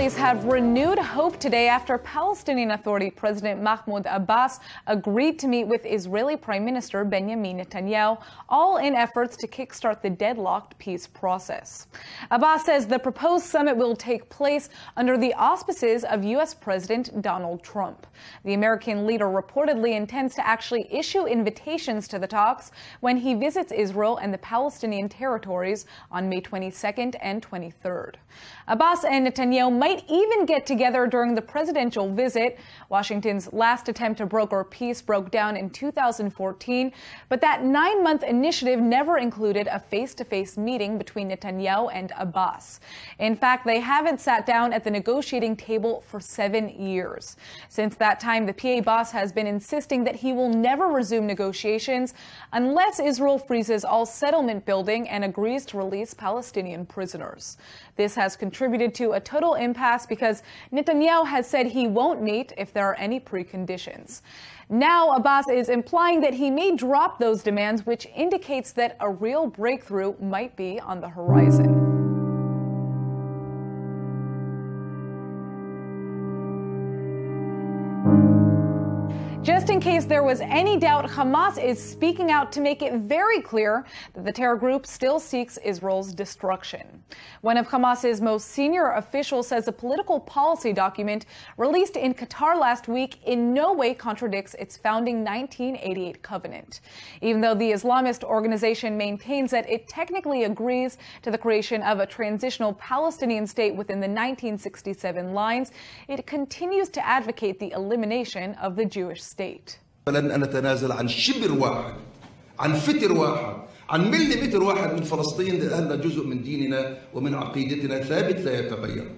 Israelis have renewed hope today after Palestinian Authority President Mahmoud Abbas agreed to meet with Israeli Prime Minister Benjamin Netanyahu, all in efforts to kickstart the deadlocked peace process. Abbas says the proposed summit will take place under the auspices of U.S. President Donald Trump. The American leader reportedly intends to actually issue invitations to the talks when he visits Israel and the Palestinian territories on May 22nd and 23rd. Abbas and Netanyahu might even get together during the presidential visit. Washington's last attempt to broker peace broke down in 2014, but that 9-month initiative never included a face-to-face meeting between Netanyahu and Abbas. In fact, they haven't sat down at the negotiating table for 7 years. Since that time, the PA boss has been insisting that he will never resume negotiations unless Israel freezes all settlement building and agrees to release Palestinian prisoners. This has contributed to a total impasse because Netanyahu has said he won't meet if there are any preconditions. Now, Abbas is implying that he may drop those demands, which indicates that a real breakthrough might be on the horizon. Just in case there was any doubt, Hamas is speaking out to make it very clear that the terror group still seeks Israel's destruction. One of Hamas's most senior officials says a political policy document released in Qatar last week in no way contradicts its founding 1988 covenant. Even though the Islamist organization maintains that it technically agrees to the creation of a transitional Palestinian state within the 1967 lines, it continues to advocate the elimination of the Jewish state. لن نتنازل عن شبر واحد، عن فتر واحد، عن مليمتر واحد من فلسطين، لأنها جزء من ديننا ومن عقيدتنا ثابت لا يتغير.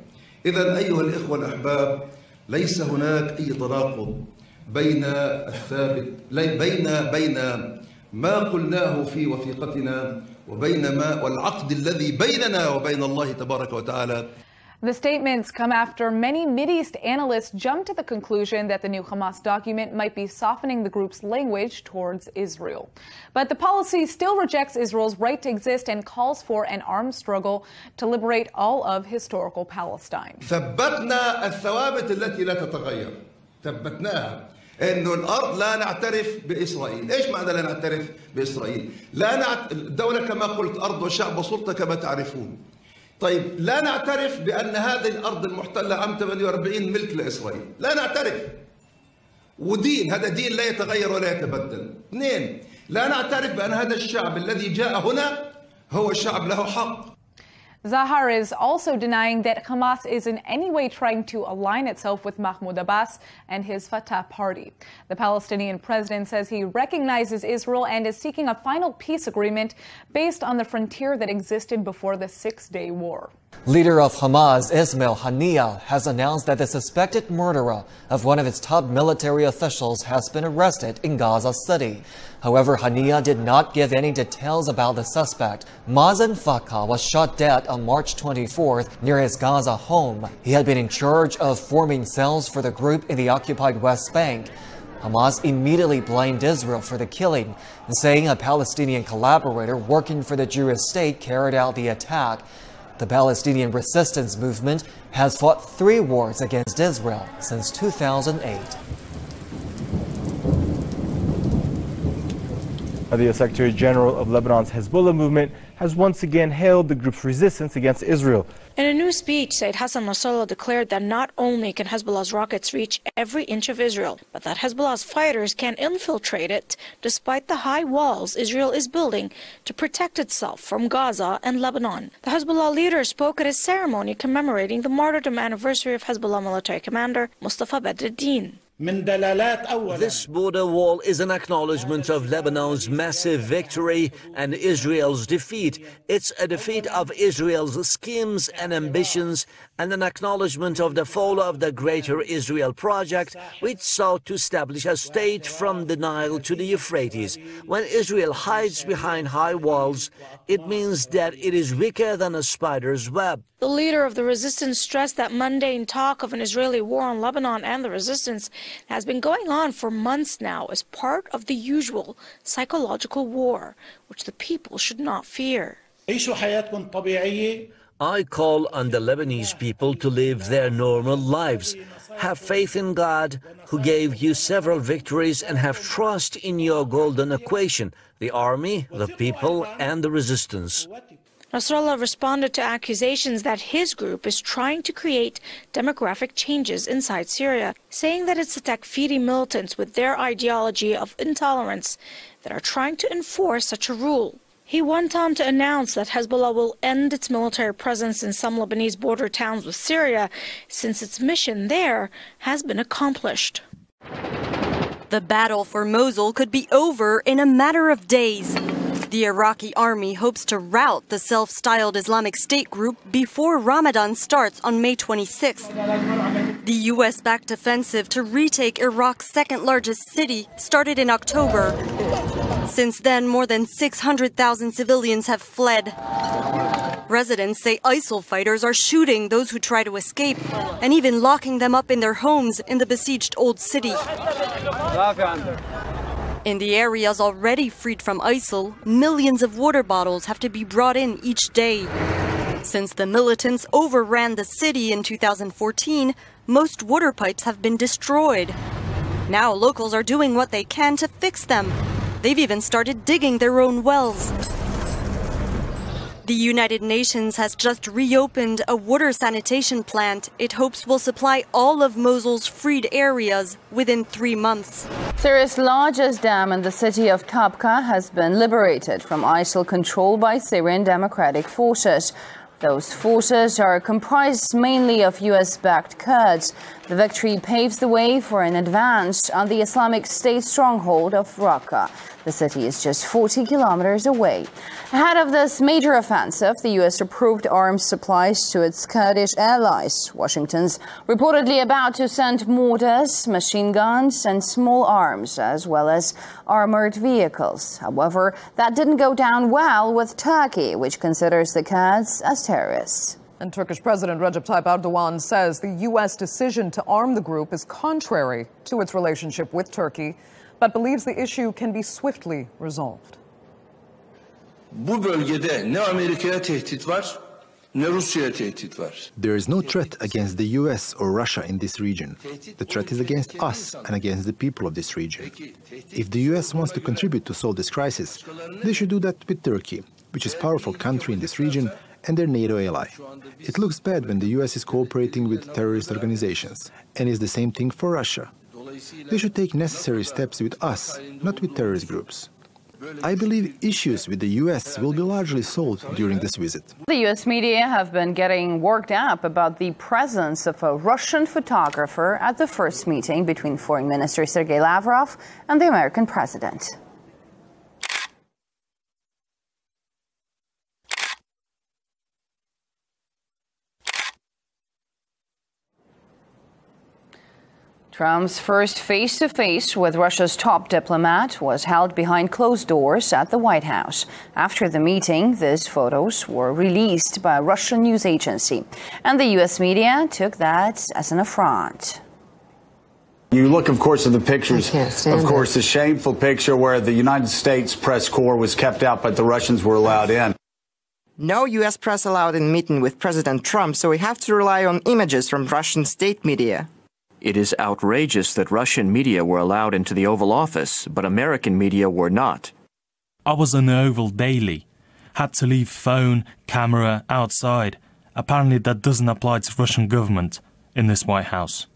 إذا أيها الإخوة الأحباب، ليس هناك أي تناقض بين الثابت بين ما قلناه في وثيقتنا والعقد الذي بيننا وبين الله تبارك وتعالى. The statements come after many Mideast analysts jumped to the conclusion that the new Hamas document might be softening the group's language towards Israel. But the policy still rejects Israel's right to exist and calls for an armed struggle to liberate all of historical Palestine. ثبتنا الثوابت التي لا تتغير، ثبتناها. إنه الأرض لا نعترف بإسرائيل. إيش معنى لا نعترف بإسرائيل؟ الدولة كما قلت أرض وشعب وسلطة كما تعرفون. طيب لا نعترف بأن هذه الأرض المحتلة عام 48 ملك لإسرائيل، لا نعترف. ودين، هذا دين لا يتغير ولا يتبدل. 2، لا نعترف بأن هذا الشعب الذي جاء هنا هو شعب له حق. Zahar is also denying that Hamas is in any way trying to align itself with Mahmoud Abbas and his Fatah party. The Palestinian president says he recognizes Israel and is seeking a final peace agreement based on the frontier that existed before the Six-Day War. Leader of Hamas, Ismail Haniyeh, has announced that the suspected murderer of one of its top military officials has been arrested in Gaza City. However, Haniyeh did not give any details about the suspect. Mazen Faka was shot dead on March 24th near his Gaza home. He had been in charge of forming cells for the group in the occupied West Bank. Hamas immediately blamed Israel for the killing, saying a Palestinian collaborator working for the Jewish state carried out the attack. The Palestinian resistance movement has fought 3 wars against Israel since 2008. The Secretary General of Lebanon's Hezbollah movement has once again hailed the group's resistance against Israel. In a new speech, Sayyid Hassan Nasrallah declared that not only can Hezbollah's rockets reach every inch of Israel, but that Hezbollah's fighters can infiltrate it despite the high walls Israel is building to protect itself from Gaza and Lebanon. The Hezbollah leader spoke at a ceremony commemorating the martyrdom anniversary of Hezbollah military commander Mustafa Badreddin. This border wall is an acknowledgement of Lebanon's massive victory and Israel's defeat. It's a defeat of Israel's schemes and ambitions and an acknowledgement of the fall of the Greater Israel Project, which sought to establish a state from the Nile to the Euphrates. When Israel hides behind high walls, it means that it is weaker than a spider's web. The leader of the resistance stressed that mundane talk of an Israeli war on Lebanon and the resistance has been going on for months now as part of the usual psychological war, which the people should not fear. I call on the Lebanese people to live their normal lives. Have faith in God, who gave you several victories, and have trust in your golden equation, the army, the people, and the resistance. Nasrallah responded to accusations that his group is trying to create demographic changes inside Syria, saying that it's the Takfiri militants with their ideology of intolerance that are trying to enforce such a rule. He went on to announce that Hezbollah will end its military presence in some Lebanese border towns with Syria, since its mission there has been accomplished. The battle for Mosul could be over in a matter of days. The Iraqi army hopes to rout the self-styled Islamic State group before Ramadan starts on May 26th. The U.S.-backed offensive to retake Iraq's second-largest city started in October. Since then, more than 600,000 civilians have fled. Residents say ISIL fighters are shooting those who try to escape and even locking them up in their homes in the besieged old city. In the areas already freed from ISIL, millions of water bottles have to be brought in each day. Since the militants overran the city in 2014, most water pipes have been destroyed. Now locals are doing what they can to fix them. They've even started digging their own wells. The United Nations has just reopened a water sanitation plant it hopes will supply all of Mosul's freed areas within 3 months. Syria's largest dam in the city of Tabqa has been liberated from ISIL control by Syrian Democratic Forces. Those forces are comprised mainly of US-backed Kurds. The victory paves the way for an advance on the Islamic State stronghold of Raqqa. The city is just 40 kilometers away. Ahead of this major offensive, the U.S. approved arms supplies to its Kurdish allies. Washington's reportedly about to send mortars, machine guns, and small arms, as well as armored vehicles. However, that didn't go down well with Turkey, which considers the Kurds as terrorists. And Turkish President Recep Tayyip Erdogan says the U.S. decision to arm the group is contrary to its relationship with Turkey, but believes the issue can be swiftly resolved. There is no threat against the US or Russia in this region. The threat is against us and against the people of this region. If the US wants to contribute to solve this crisis, they should do that with Turkey, which is a powerful country in this region and their NATO ally. It looks bad when the US is cooperating with terrorist organizations, and is the same thing for Russia. They should take necessary steps with us, not with terrorist groups. I believe issues with the U.S. will be largely solved during this visit. The U.S. media have been getting worked up about the presence of a Russian photographer at the first meeting between Foreign Minister Sergei Lavrov and the American president. Trump's first face-to-face with Russia's top diplomat was held behind closed doors at the White House. After the meeting, these photos were released by a Russian news agency, and the U.S. media took that as an affront. You look, of course, at the pictures, of course, the shameful picture where the United States press corps was kept out, but the Russians were allowed in. No U.S. press allowed in meeting with President Trump, so we have to rely on images from Russian state media. It is outrageous that Russian media were allowed into the Oval Office, but American media were not. I was in the Oval daily. Had to leave phone, camera outside. Apparently that doesn't apply to the Russian government in this White House.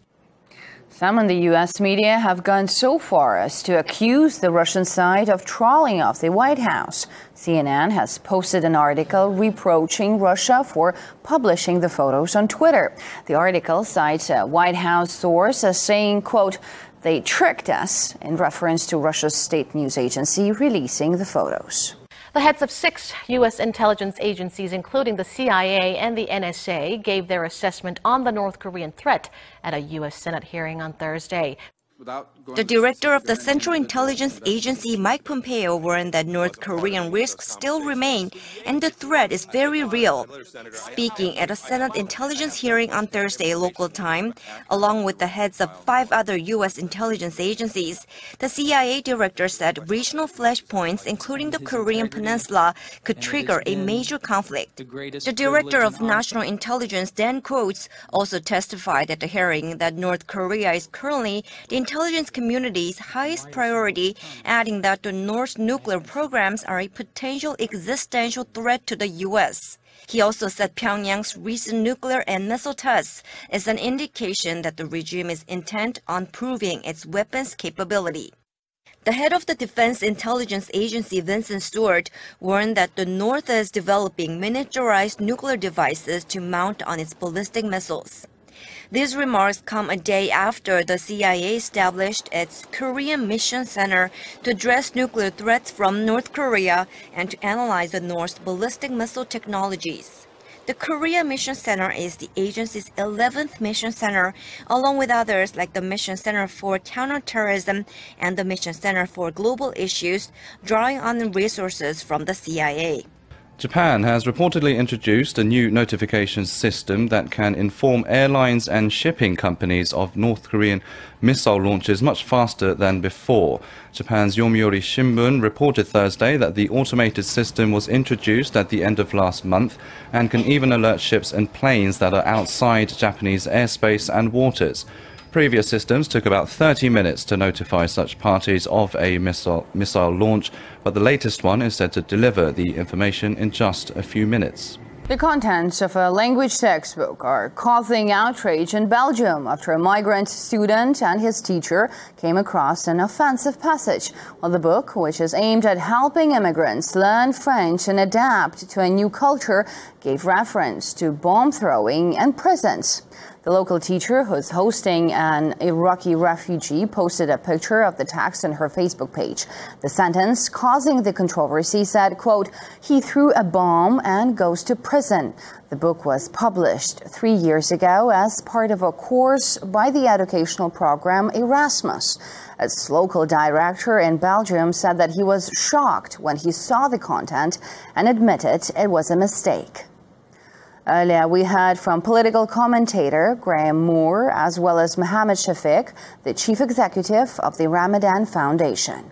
Some in the U.S. media have gone so far as to accuse the Russian side of trawling off the White House. CNN has posted an article reproaching Russia for publishing the photos on Twitter. The article cites a White House source as saying, quote, "They tricked us," in reference to Russia's state news agency releasing the photos. The heads of 6 U.S. intelligence agencies, including the CIA and the NSA, gave their assessment on the North Korean threat at a U.S. Senate hearing on Thursday. The director of the Central Intelligence Agency, Mike Pompeo, warned that North Korean risks still remain and the threat is very real. Speaking at a Senate intelligence hearing on Thursday local time, along with the heads of 5 other U.S. intelligence agencies, the CIA director said regional flashpoints, including the Korean Peninsula, could trigger a major conflict. The director of National Intelligence, Dan Coates, also testified at the hearing that North Korea is currently the intelligence community's highest priority, adding that the North's nuclear programs are a potential existential threat to the U.S. He also said Pyongyang's recent nuclear and missile tests is an indication that the regime is intent on proving its weapons capability. The head of the Defense Intelligence Agency, Vincent Stewart, warned that the North is developing miniaturized nuclear devices to mount on its ballistic missiles. These remarks come a day after the CIA established its Korean Mission Center to address nuclear threats from North Korea and to analyze the North's ballistic missile technologies. The Korea Mission Center is the agency's 11th mission center, along with others like the Mission Center for Counterterrorism and the Mission Center for Global Issues, drawing on resources from the CIA. Japan has reportedly introduced a new notification system that can inform airlines and shipping companies of North Korean missile launches much faster than before. Japan's Yomiuri Shimbun reported Thursday that the automated system was introduced at the end of last month and can even alert ships and planes that are outside Japanese airspace and waters. Previous systems took about 30 minutes to notify such parties of a missile launch, but the latest one is said to deliver the information in just a few minutes. The contents of a language textbook are causing outrage in Belgium after a migrant student and his teacher came across an offensive passage. Well, the book, which is aimed at helping immigrants learn French and adapt to a new culture, gave reference to bomb throwing and prisons. The local teacher, who's hosting an Iraqi refugee, posted a picture of the text on her Facebook page. The sentence causing the controversy said, quote, "He threw a bomb and goes to prison." The book was published 3 years ago as part of a course by the educational program Erasmus. Its local director in Belgium said that he was shocked when he saw the content and admitted it was a mistake. Earlier, we heard from political commentator Graham Moore, as well as Mohammed Shafiq, the chief executive of the Ramadan Foundation.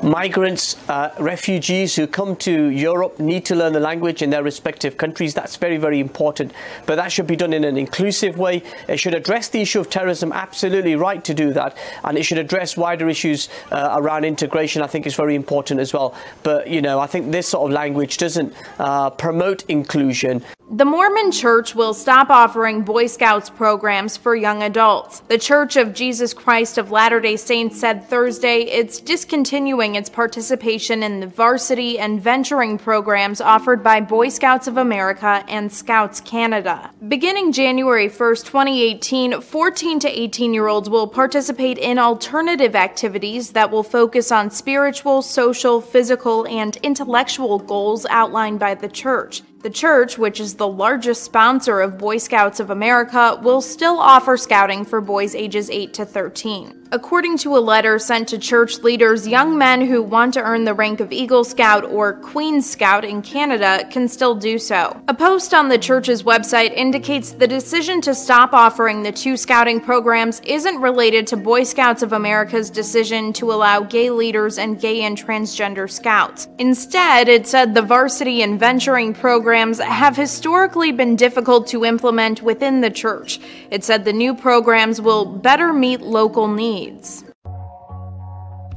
Migrants, refugees who come to Europe need to learn the language in their respective countries. That's very, very important. But that should be done in an inclusive way. It should address the issue of terrorism, absolutely right to do that. And it should address wider issues around integration. I think is very important as well. But, you know, I think this sort of language doesn't promote inclusion. The Mormon Church will stop offering Boy Scouts programs for young adults. The Church of Jesus Christ of Latter-day Saints said Thursday it's discontinuing its participation in the varsity and venturing programs offered by Boy Scouts of America and Scouts Canada. Beginning January 1st, 2018, 14 to 18-year-olds will participate in alternative activities that will focus on spiritual, social, physical, and intellectual goals outlined by the Church. The Church, which is the largest sponsor of Boy Scouts of America, will still offer scouting for boys ages 8 to 13. According to a letter sent to church leaders, young men who want to earn the rank of Eagle Scout or Queen Scout in Canada can still do so. A post on the church's website indicates the decision to stop offering the 2 scouting programs isn't related to Boy Scouts of America's decision to allow gay leaders and gay and transgender scouts. Instead, it said the varsity and venturing programs have historically been difficult to implement within the church. It said the new programs will better meet local needs.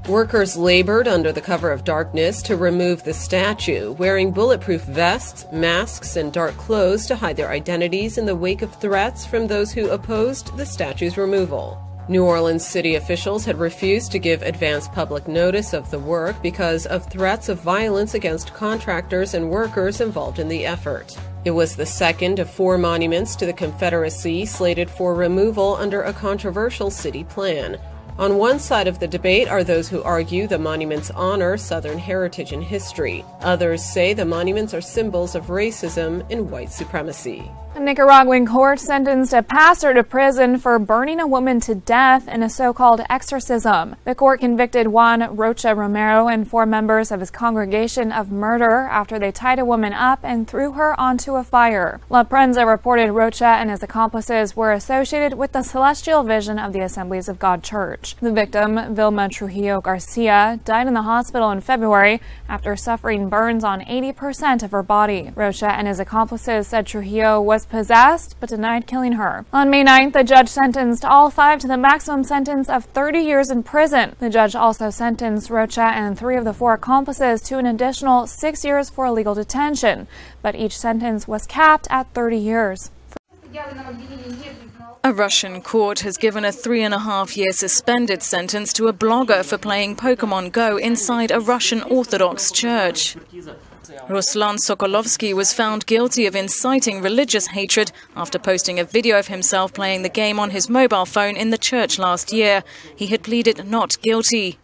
Workers labored under the cover of darkness to remove the statue, wearing bulletproof vests, masks, and dark clothes to hide their identities in the wake of threats from those who opposed the statue's removal. New Orleans city officials had refused to give advance public notice of the work because of threats of violence against contractors and workers involved in the effort. It was the second of 4 monuments to the Confederacy slated for removal under a controversial city plan. On one side of the debate are those who argue the monuments honor Southern heritage and history. Others say the monuments are symbols of racism and white supremacy. A Nicaraguan court sentenced a pastor to prison for burning a woman to death in a so-called exorcism. The court convicted Juan Rocha Romero and 4 members of his congregation of murder after they tied a woman up and threw her onto a fire. La Prensa reported Rocha and his accomplices were associated with the celestial vision of the Assemblies of God Church. The victim, Vilma Trujillo Garcia, died in the hospital in February after suffering burns on 80% of her body. Rocha and his accomplices said Trujillo was possessed but denied killing her. On May 9th, the judge sentenced all 5 to the maximum sentence of 30 years in prison. The judge also sentenced Rocha and 3 of the 4 accomplices to an additional 6 years for illegal detention, but each sentence was capped at 30 years. A Russian court has given a 3.5-year suspended sentence to a blogger for playing Pokemon Go inside a Russian Orthodox church. Ruslan Sokolovsky was found guilty of inciting religious hatred after posting a video of himself playing the game on his mobile phone in the church last year. He had pleaded not guilty.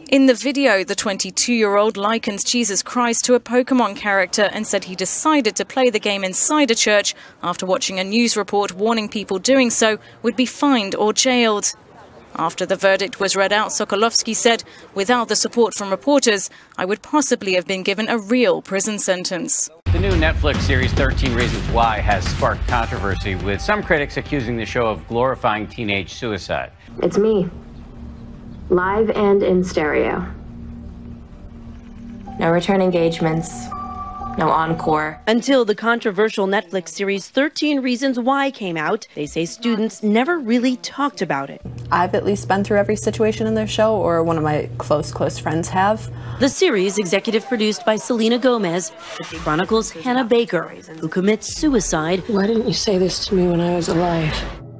In the video, the 22-year-old likens Jesus Christ to a Pokemon character and said he decided to play the game inside a church after watching a news report warning people doing so would be fined or jailed. After the verdict was read out, Sokolovsky said, "Without the support from reporters, I would possibly have been given a real prison sentence." The new Netflix series 13 Reasons Why has sparked controversy, with some critics accusing the show of glorifying teenage suicide. It's me. Live and in stereo. No return engagements. No encore. Until the controversial Netflix series 13 Reasons Why came out, they say students never really talked about it. I've at least been through every situation in their show, or one of my close friends have. The series, executive produced by Selena Gomez, chronicles Hannah Baker, who commits suicide. Why didn't you say this to me when I was alive?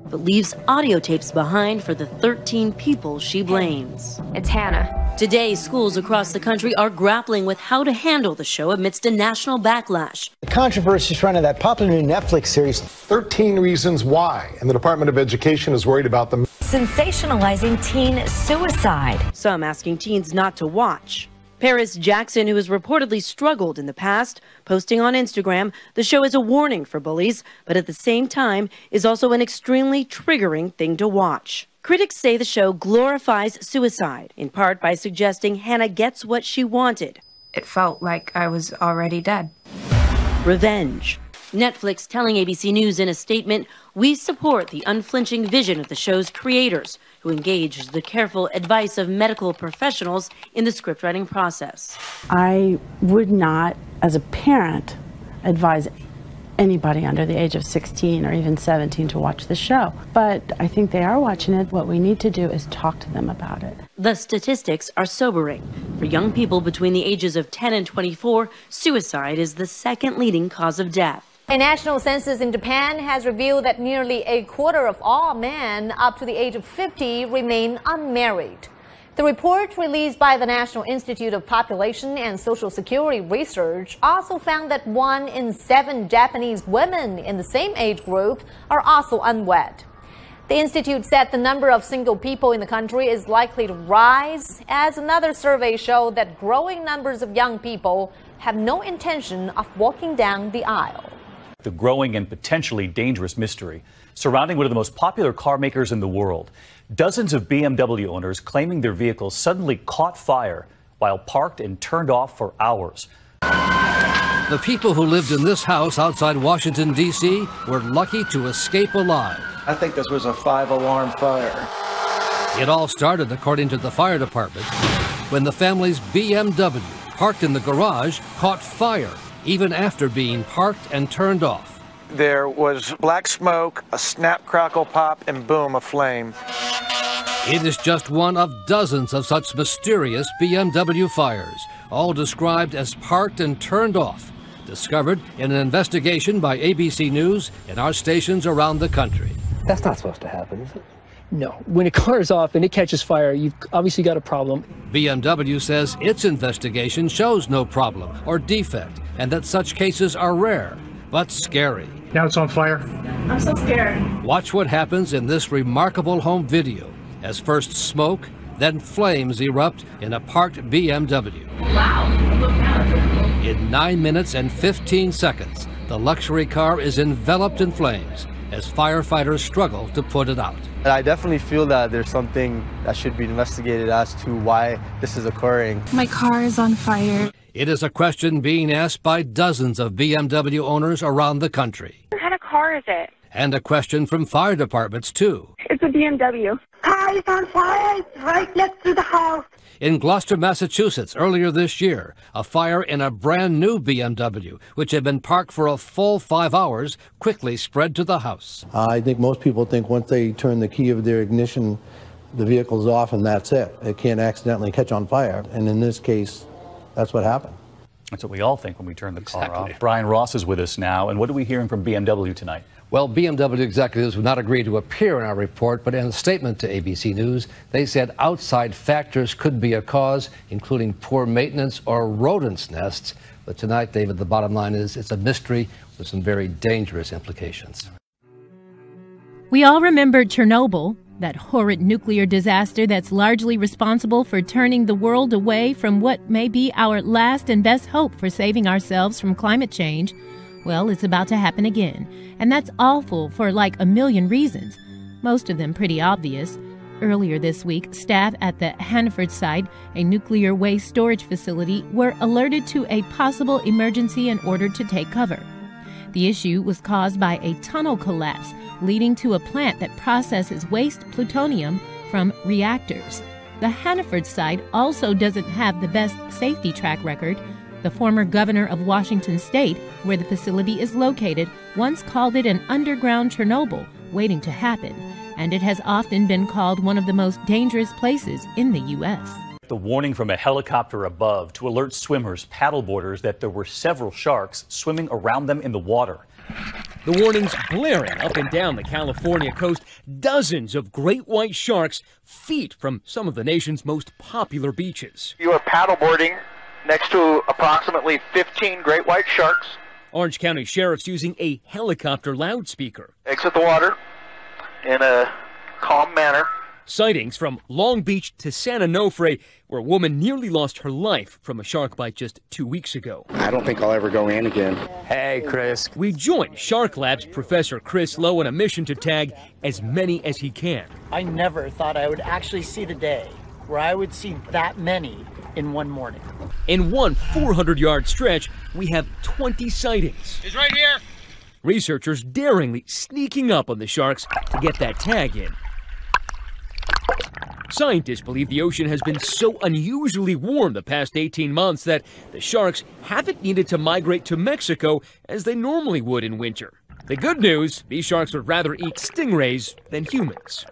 But leaves audio tapes behind for the 13 people she blames. It's Hannah. Today, schools across the country are grappling with how to handle the show amidst a national backlash. The controversy surrounding that popular new Netflix series, 13 Reasons Why, and the Department of Education is worried about them sensationalizing teen suicide. Some asking teens not to watch. Paris Jackson, who has reportedly struggled in the past, posting on Instagram, the show is a warning for bullies, but at the same time is also an extremely triggering thing to watch. Critics say the show glorifies suicide, in part by suggesting Hannah gets what she wanted. It felt like I was already dead. Revenge. Netflix telling ABC News in a statement, "We support the unflinching vision of the show's creators, who engaged the careful advice of medical professionals in the scriptwriting process." I would not, as a parent, advise anybody under the age of 16 or even 17 to watch the show. But I think they are watching it. What we need to do is talk to them about it. The statistics are sobering. For young people between the ages of 10 and 24, suicide is the second leading cause of death. A national census in Japan has revealed that nearly a quarter of all men up to the age of 50 remain unmarried. The report released by the National Institute of Population and Social Security Research also found that 1 in 7 Japanese women in the same age group are also unwed. The institute said the number of single people in the country is likely to rise, as another survey showed that growing numbers of young people have no intention of walking down the aisle. The growing and potentially dangerous mystery surrounding one of the most popular car makers in the world. Dozens of BMW owners claiming their vehicles suddenly caught fire while parked and turned off for hours. The people who lived in this house outside Washington, D.C. were lucky to escape alive. I think this was a 5-alarm fire. It all started, according to the fire department, when the family's BMW, parked in the garage, caught fire, even after being parked and turned off. There was black smoke, a snap, crackle, pop, and boom, a flame. It is just one of dozens of such mysterious BMW fires, all described as parked and turned off, discovered in an investigation by ABC News and our stations around the country. That's not supposed to happen, is it? No. When a car is off and it catches fire, you've obviously got a problem. BMW says its investigation shows no problem or defect, and that such cases are rare, but scary. Now it's on fire. I'm so scared. Watch what happens in this remarkable home video, as first smoke, then flames erupt in a parked BMW. Wow. In 9 minutes and 15 seconds, The luxury car is enveloped in flames as firefighters struggle to put it out. And I definitely feel that there's something that should be investigated as to why this is occurring. My car is on fire. It is a question being asked by dozens of BMW owners around the country. What kind of car is it? And a question from fire departments, too. It's a BMW. Car is on fire. It's right next to the house. In Gloucester, Massachusetts, earlier this year, a fire in a brand new BMW, which had been parked for a full 5 hours, quickly spread to the house. I think most people think once they turn the key of their ignition, the vehicle's off and that's it. It can't accidentally catch on fire. And in this case, that's what happened. That's what we all think when we turn the car off. Brian Ross is with us now. And what are we hearing from BMW tonight? Well, BMW executives would not agree to appear in our report, but in a statement to ABC News, they said outside factors could be a cause, including poor maintenance or rodents' nests. But tonight, David, the bottom line is it's a mystery with some very dangerous implications. We all remember Chernobyl, that horrid nuclear disaster that's largely responsible for turning the world away from what may be our last and best hope for saving ourselves from climate change. Well, it's about to happen again, and that's awful for like a million reasons, most of them pretty obvious. Earlier this week, staff at the Hanford site, a nuclear waste storage facility, were alerted to a possible emergency and ordered to take cover. The issue was caused by a tunnel collapse leading to a plant that processes waste plutonium from reactors. The Hanford site also doesn't have the best safety track record. The former governor of Washington state, where the facility is located, once called it an underground Chernobyl waiting to happen, and it has often been called one of the most dangerous places in the U.S. The warning from a helicopter above to alert swimmers, paddleboarders, that there were several sharks swimming around them in the water. The warnings blaring up and down the California coast. Dozens of great white sharks feet from some of the nation's most popular beaches. You are paddleboarding next to approximately 15 great white sharks. Orange County sheriffs using a helicopter loudspeaker. Exit the water in a calm manner. Sightings from Long Beach to San Onofre, where a woman nearly lost her life from a shark bite just 2 weeks ago. I don't think I'll ever go in again. Hey, Chris. We join Shark Lab's Professor Chris Lowe on a mission to tag as many as he can. I never thought I would actually see the day where I would see that many in one morning. In one 400-yard stretch, we have 20 sightings. He's right here. Researchers daringly sneaking up on the sharks to get that tag in. Scientists believe the ocean has been so unusually warm the past 18 months that the sharks haven't needed to migrate to Mexico as they normally would in winter. The good news, these sharks would rather eat stingrays than humans.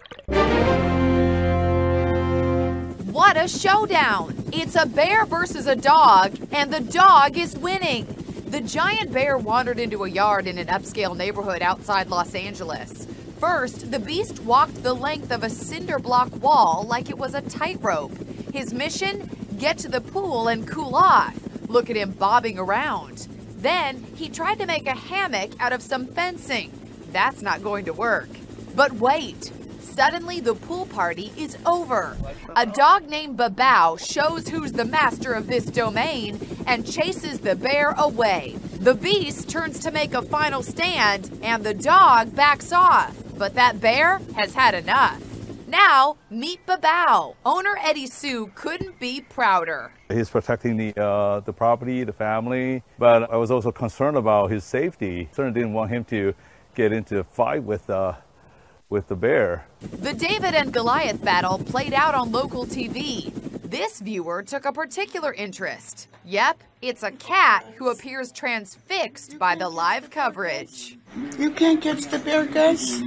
What a showdown! It's a bear versus a dog, and the dog is winning. The giant bear wandered into a yard in an upscale neighborhood outside Los Angeles. First, the beast walked the length of a cinder block wall like it was a tightrope. His mission? Get to the pool and cool off. Look at him bobbing around. Then, he tried to make a hammock out of some fencing. That's not going to work. But wait. Suddenly, the pool party is over. A dog named Babao shows who's the master of this domain and chases the bear away. The beast turns to make a final stand, and the dog backs off. But that bear has had enough. Now, meet Babao. Owner Eddie Sue couldn't be prouder. He's protecting the property, the family, but I was also concerned about his safety. Certainly didn't want him to get into a fight with the bear. The David and Goliath battle played out on local TV. This viewer took a particular interest. Yep, it's a cat who appears transfixed by the live coverage. You can't catch the bear, guys.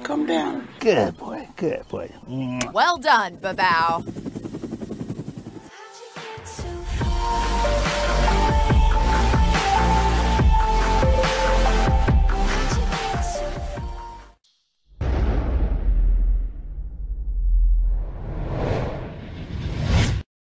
Calm down. Good boy, good boy. Well done, Babao.